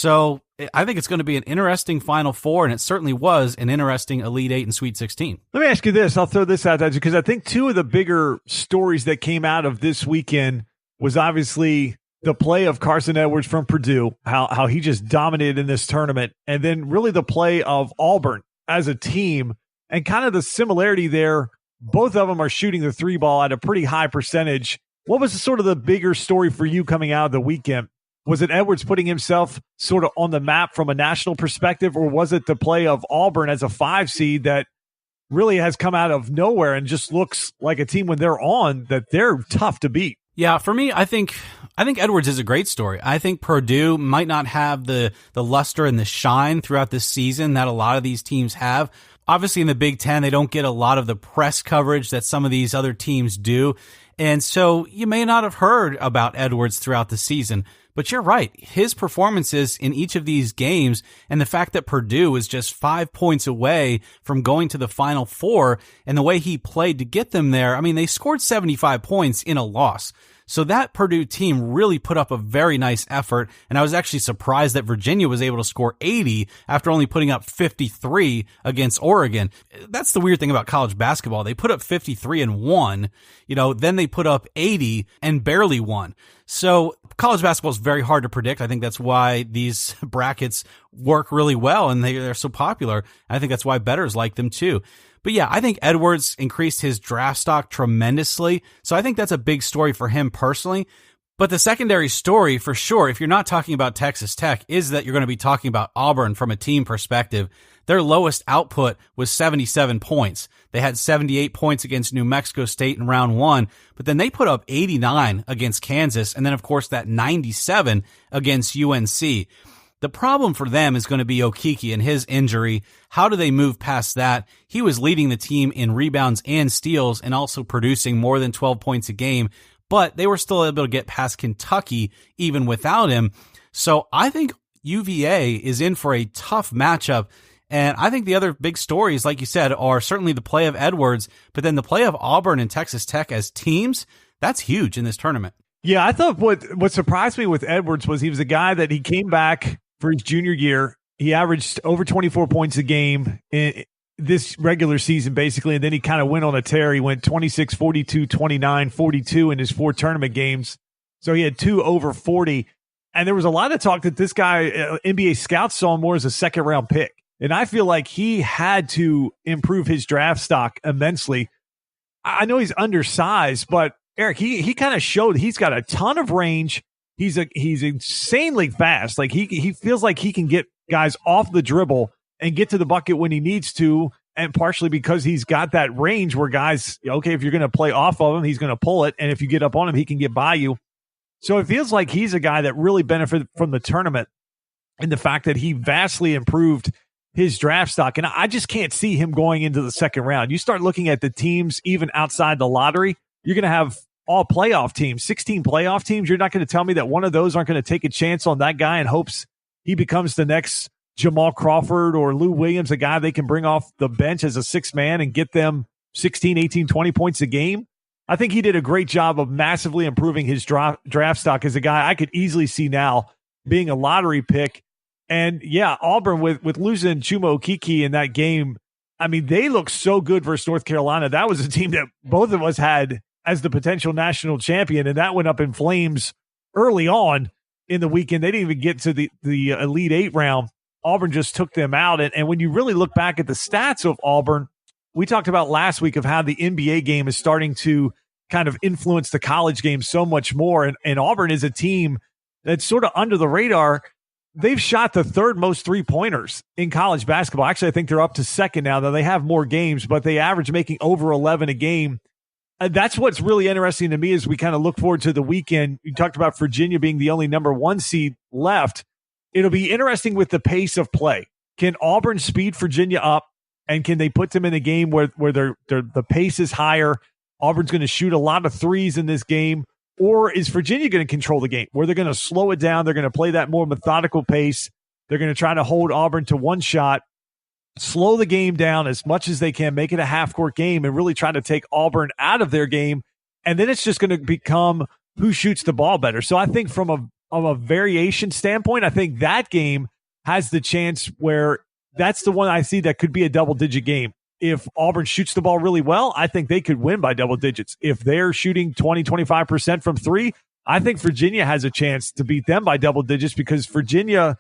So I think it's going to be an interesting Final Four, and it certainly was an interesting Elite Eight and Sweet 16. Let me ask you this. I'll throw this out there because I think two of the bigger stories that came out of this weekend was obviously the play of Carson Edwards from Purdue, how he just dominated in this tournament, and then really the play of Auburn as a team and kind of the similarity there. Both of them are shooting the three ball at a pretty high percentage. What was sort of the bigger story for you coming out of the weekend? Was it Edwards putting himself sort of on the map from a national perspective, or was it the play of Auburn as a 5 seed that really has come out of nowhere and just looks like a team when they're on that they're tough to beat? Yeah, for me, I think Edwards is a great story. I think Purdue might not have the luster and the shine throughout this season that a lot of these teams have. Obviously, in the Big Ten, they don't get a lot of the press coverage that some of these other teams do. And so you may not have heard about Edwards throughout the season. But you're right. His performances in each of these games and the fact that Purdue is just 5 points away from going to the Final Four and the way he played to get them there. I mean, they scored 75 points in a loss. So that Purdue team really put up a very nice effort, and I was actually surprised that Virginia was able to score 80 after only putting up 53 against Oregon. That's the weird thing about college basketball. They put up 53 and won, then they put up 80 and barely won. So college basketball is very hard to predict. I think that's why these brackets work really well and they're so popular. I think that's why bettors like them too. But yeah, I think Edwards increased his draft stock tremendously. So I think that's a big story for him personally. But the secondary story for sure, if you're not talking about Texas Tech, is that you're going to be talking about Auburn from a team perspective. Their lowest output was 77 points. They had 78 points against New Mexico State in round 1, but then they put up 89 against Kansas, and then of course that 97 against UNC. The problem for them is going to be Okeke and his injury. How do they move past that? He was leading the team in rebounds and steals and also producing more than 12 points a game, but they were still able to get past Kentucky even without him. So I think UVA is in for a tough matchup. And I think the other big stories, like you said, are certainly the play of Edwards, but then the play of Auburn and Texas Tech as teams, that's huge in this tournament. Yeah, I thought what surprised me with Edwards was he was a guy that he came back for his junior year. He averaged over 24 points a game in this regular season, basically, and then he kind of went on a tear. He went 26, 42, 29, 42 in his 4 tournament games. So he had 2 over 40. And there was a lot of talk that this guy, NBA scouts saw him more as a second-round pick. And I feel like he had to improve his draft stock immensely. I know he's undersized, but Eric, he kind of showed he's got a ton of range. He's insanely fast. Like he feels like he can get guys off the dribble and get to the bucket when he needs to. And partially because he's got that range where guys, okay, if you're going to play off of him, he's going to pull it. And if you get up on him, he can get by you. So it feels like he's a guy that really benefited from the tournament and the fact that he vastly improved his draft stock. And I just can't see him going into the second round. You start looking at the teams, even outside the lottery, you're going to have all playoff teams, 16 playoff teams. You're not going to tell me that one of those aren't going to take a chance on that guy in hopes he becomes the next Jamal Crawford or Lou Williams, a guy they can bring off the bench as a 6th man and get them 16, 18, 20 points a game. I think he did a great job of massively improving his draft stock as a guy I could easily see now being a lottery pick. And yeah, Auburn with losing Chuma Okeke in that game, I mean, they looked so good versus North Carolina. That was a team that both of us had as the potential national champion, and that went up in flames early on in the weekend. They didn't even get to the Elite Eight round. Auburn just took them out. And when you really look back at the stats of Auburn, we talked about last week of how the NBA game is starting to kind of influence the college game so much more. And Auburn is a team that's sort of under the radar. They've shot the 3rd most 3-pointers in college basketball. Actually, I think they're up to 2nd now, though they have more games, but they average making over 11 a game. That's what's really interesting to me as we kind of look forward to the weekend. You talked about Virginia being the only number 1 seed left. It'll be interesting with the pace of play. Can Auburn speed Virginia up, and can they put them in a game where the pace is higher? Auburn's going to shoot a lot of threes in this game. Or is Virginia going to control the game where they're going to slow it down? They're going to play that more methodical pace. They're going to try to hold Auburn to one shot, slow the game down as much as they can, make it a half-court game, and really try to take Auburn out of their game. And then it's just going to become who shoots the ball better. So I think from of a variation standpoint, I think that game has the chance where that's the one I see that could be a double-digit game. If Auburn shoots the ball really well, I think they could win by double digits. If they're shooting 20-25% from three, I think Virginia has a chance to beat them by double digits because Virginia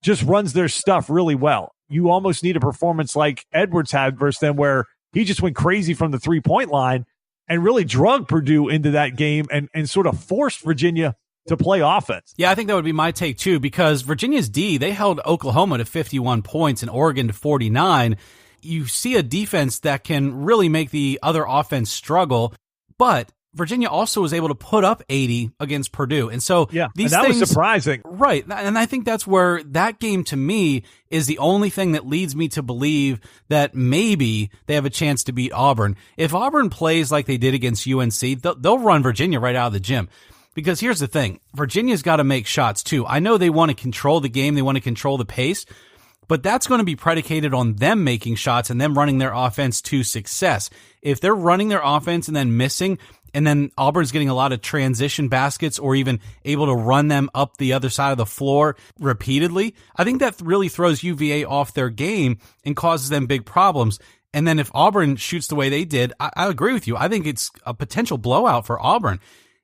just runs their stuff really well. You almost need a performance like Edwards had versus them where he just went crazy from the three-point line and really drug Purdue into that game and sort of forced Virginia to play offense. Yeah, I think that would be my take too, because Virginia's D, they held Oklahoma to 51 points and Oregon to 49. You see a defense that can really make the other offense struggle, but Virginia also was able to put up 80 against Purdue. And so these that things, was surprising. Right. And I think that's where that game to me is the only thing that leads me to believe that maybe they have a chance to beat Auburn. If Auburn plays like they did against UNC, they'll run Virginia right out of the gym. Because here's the thing, Virginia's got to make shots too. I know they want to control the game, they want to control the pace, but that's going to be predicated on them making shots and them running their offense to success. If they're running their offense and then missing, and then Auburn's getting a lot of transition baskets or even able to run them up the other side of the floor repeatedly, I think that really throws UVA off their game and causes them big problems. And then if Auburn shoots the way they did, I agree with you. I think it's a potential blowout for Auburn.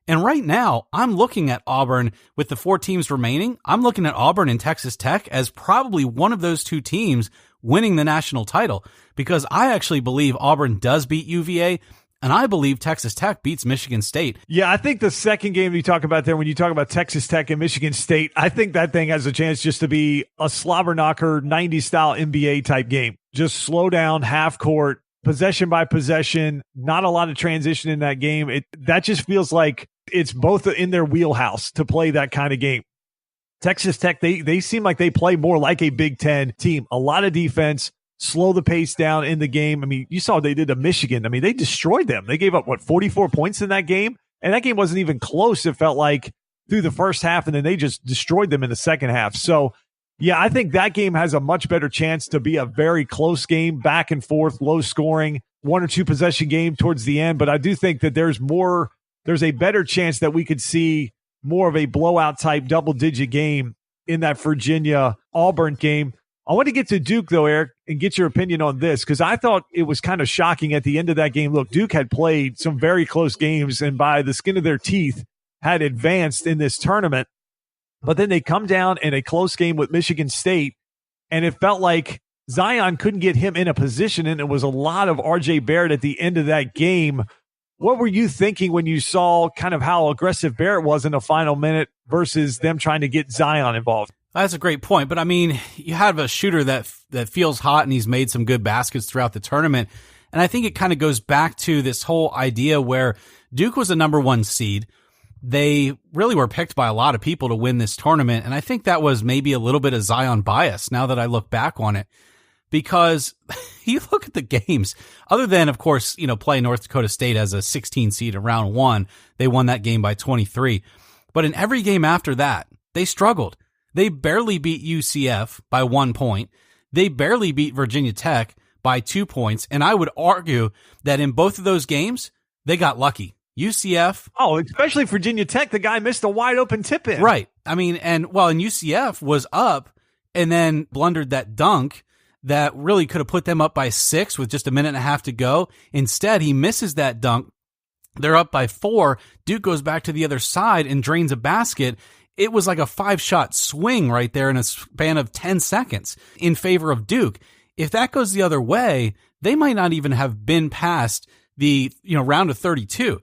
And right now, I'm looking at Auburn with the 4 teams remaining. I'm looking at Auburn and Texas Tech as probably one of those 2 teams winning the national title because I actually believe Auburn does beat UVA and I believe Texas Tech beats Michigan State. Yeah, I think the second game you talk about there, when you talk about Texas Tech and Michigan State, I think that thing has a chance just to be a slobber knocker, 90s style NBA type game. Just slow down, half court, possession by possession, not a lot of transition in that game. That just feels like it's both in their wheelhouse to play that kind of game. Texas Tech, they seem like they play more like a Big Ten team. A lot of defense, slow the pace down in the game. I mean, you saw what they did to Michigan. I mean, they destroyed them. They gave up, 44 points in that game? And that game wasn't even close, it felt like, through the first half, and then they just destroyed them in the second half. So, yeah, I think that game has a much better chance to be a very close game, back and forth, low scoring, 1 or 2 possession game towards the end. But I do think that there's a better chance that we could see more of a blowout type double-digit game in that Virginia-Auburn game. I want to get to Duke, though, Eric, and get your opinion on this, because I thought it was kind of shocking at the end of that game. Look, Duke had played some very close games and by the skin of their teeth had advanced in this tournament. But then they come down in a close game with Michigan State, and it felt like Zion couldn't get him in a position, and it was a lot of R.J. Barrett at the end of that game. What were you thinking when you saw kind of how aggressive Barrett was in the final minute versus them trying to get Zion involved? That's a great point. But, I mean, you have a shooter that feels hot and he's made some good baskets throughout the tournament. And I think it kind of goes back to this whole idea where Duke was a number 1 seed. They really were picked by a lot of people to win this tournament. And I think that was maybe a little bit of Zion bias now that I look back on it. Because you look at the games, other than, of course, play North Dakota State as a 16 seed in round 1, they won that game by 23. But in every game after that, they struggled. They barely beat UCF by 1 point. They barely beat Virginia Tech by 2 points. And I would argue that in both of those games, they got lucky. UCF. Oh, especially Virginia Tech. The guy missed a wide open tip in. Right. I mean, and UCF was up and then blundered that dunk that really could have put them up by 6 with just a minute and a half to go. Instead, he misses that dunk. They're up by 4. Duke goes back to the other side and drains a basket. It was like a 5-shot swing right there in a span of 10 seconds in favor of Duke. If that goes the other way, they might not even have been past the round of 32.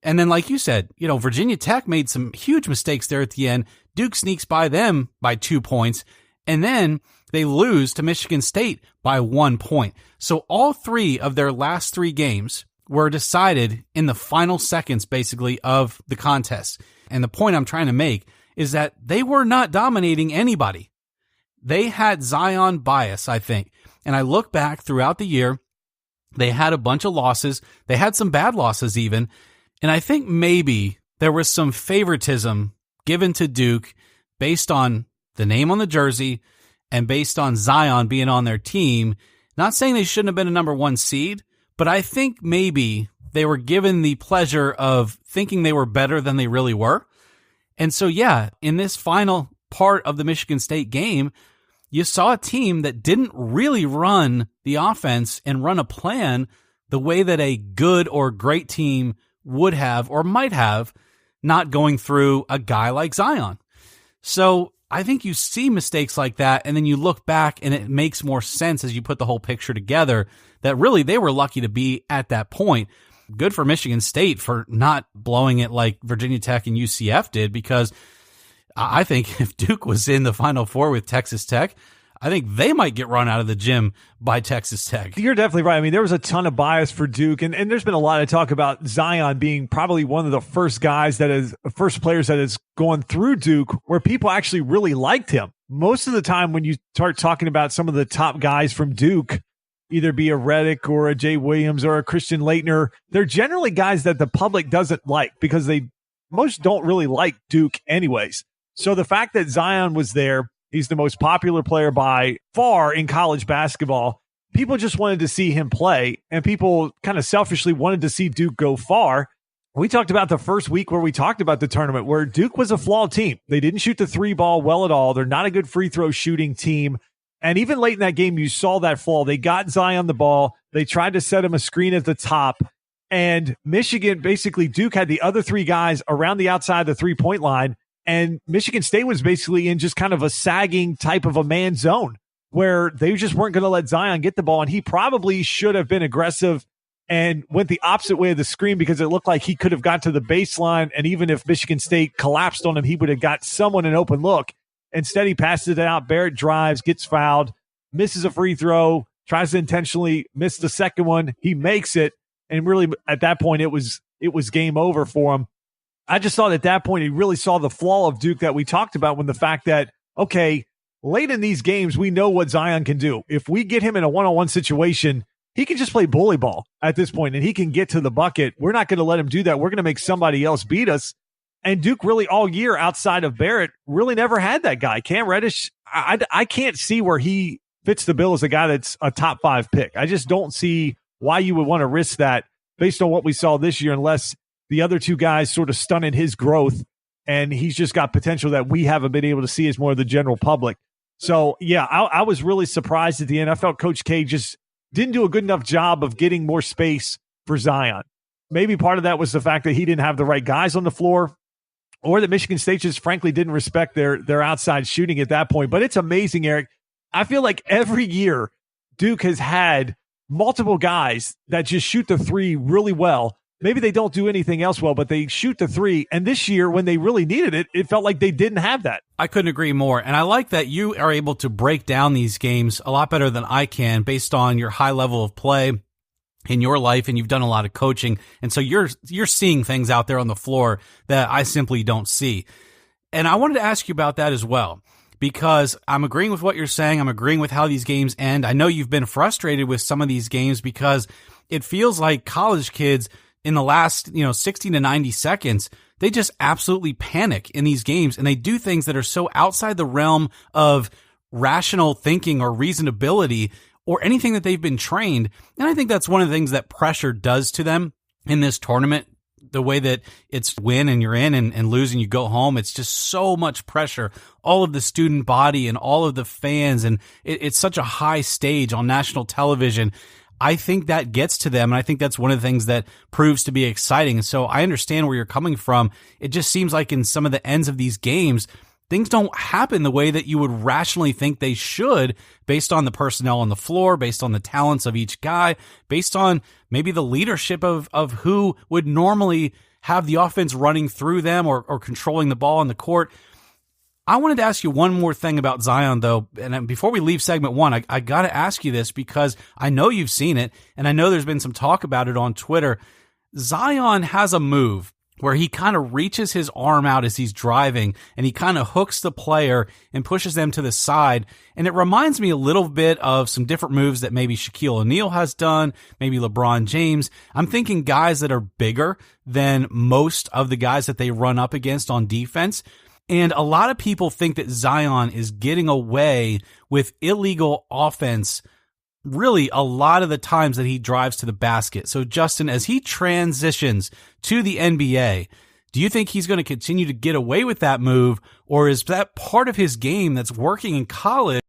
And then, like you said, Virginia Tech made some huge mistakes there at the end. Duke sneaks by them by 2 points. And then they lose to Michigan State by 1 point. So all 3 of their last 3 games were decided in the final seconds, basically, of the contest. And the point I'm trying to make is that they were not dominating anybody. They had Zion bias, I think. And I look back throughout the year, they had a bunch of losses. They had some bad losses even. And I think maybe there was some favoritism given to Duke based on the name on the jersey and based on Zion being on their team. Not saying they shouldn't have been a number 1 seed, but I think maybe they were given the pleasure of thinking they were better than they really were. And so, yeah, in this final part of the Michigan State game, you saw a team that didn't really run the offense and run a plan the way that a good or great team would have or might have, not going through a guy like Zion. So I think you see mistakes like that, and then you look back and it makes more sense as you put the whole picture together that really they were lucky to be at that point. Good for Michigan State for not blowing it like Virginia Tech and UCF did, because I think if Duke was in the Final Four with Texas Tech, I think they might get run out of the gym by Texas Tech. You're definitely right. I mean, there was a ton of bias for Duke, and there's been a lot of talk about Zion being probably one of the first players that has gone through Duke where people actually really liked him. Most of the time when you start talking about some of the top guys from Duke, either be a Reddick or a Jay Williams or a Christian Laettner, they're generally guys that the public doesn't like because most don't really like Duke anyways. So the fact that Zion was there, he's the most popular player by far in college basketball. People just wanted to see him play, and people kind of selfishly wanted to see Duke go far. We talked about the first week where we talked about the tournament where Duke was a flawed team. They didn't shoot the three ball well at all. They're not a good free throw shooting team. And even late in that game, you saw that flaw. They got Zion the ball. They tried to set him a screen at the top. And Michigan, basically, Duke had the other three guys around the outside of the three-point line. And Michigan State was basically in just kind of a sagging type of a man zone where they just weren't going to let Zion get the ball. And he probably should have been aggressive and went the opposite way of the screen because it looked like he could have got to the baseline. And even if Michigan State collapsed on him, he would have got someone an open look. Instead, he passes it out. Barrett drives, gets fouled, misses a free throw, tries to intentionally miss the second one. He makes it. And really, at that point, it was game over for him. I just thought at that point he really saw the flaw of Duke that we talked about when the fact that, okay, late in these games, we know what Zion can do. If we get him in a one-on-one situation, he can just play bully ball at this point, and he can get to the bucket. We're not going to let him do that. We're going to make somebody else beat us. And Duke really all year outside of Barrett really never had that guy. Cam Reddish, I can't see where he fits the bill as a guy that's a top 5 pick. I just don't see why you would want to risk that based on what we saw this year unless the other two guys sort of stunted his growth, and he's just got potential that we haven't been able to see as more of the general public. So, yeah, I was really surprised at the end. I felt Coach K just didn't do a good enough job of getting more space for Zion. Maybe part of that was the fact that he didn't have the right guys on the floor, or that Michigan State just frankly didn't respect their outside shooting at that point. But it's amazing, Eric. I feel like every year Duke has had multiple guys that just shoot the three really well. Maybe they don't do anything else well, but they shoot the three. And this year, when they really needed it, it felt like they didn't have that. I couldn't agree more. And I like that you are able to break down these games a lot better than I can based on your high level of play in your life, and you've done a lot of coaching. And so you're seeing things out there on the floor that I simply don't see. And I wanted to ask you about that as well, because I'm agreeing with what you're saying. I'm agreeing with how these games end. I know you've been frustrated with some of these games because it feels like college kids in the last, 60 to 90 seconds, they just absolutely panic in these games, and they do things that are so outside the realm of rational thinking or reasonability or anything that they've been trained. And I think that's one of the things that pressure does to them in this tournament. The way that it's win and you're in and lose and you go home, it's just so much pressure. All of the student body and all of the fans, and it's such a high stage on national television. I think that gets to them, and I think that's one of the things that proves to be exciting. And so I understand where you're coming from. It just seems like in some of the ends of these games, things don't happen the way that you would rationally think they should based on the personnel on the floor, based on the talents of each guy, based on maybe the leadership of who would normally have the offense running through them or controlling the ball on the court. I wanted to ask you one more thing about Zion, though, and before we leave segment one, I got to ask you this because I know you've seen it, and I know there's been some talk about it on Twitter. Zion has a move where he kind of reaches his arm out as he's driving, and he kind of hooks the player and pushes them to the side, and it reminds me a little bit of some different moves that maybe Shaquille O'Neal has done, maybe LeBron James. I'm thinking guys that are bigger than most of the guys that they run up against on defense. And a lot of people think that Zion is getting away with illegal offense really a lot of the times that he drives to the basket. So, Justin, as he transitions to the NBA, Do you think he's going to continue to get away with that move, or is that part of his game that's working in college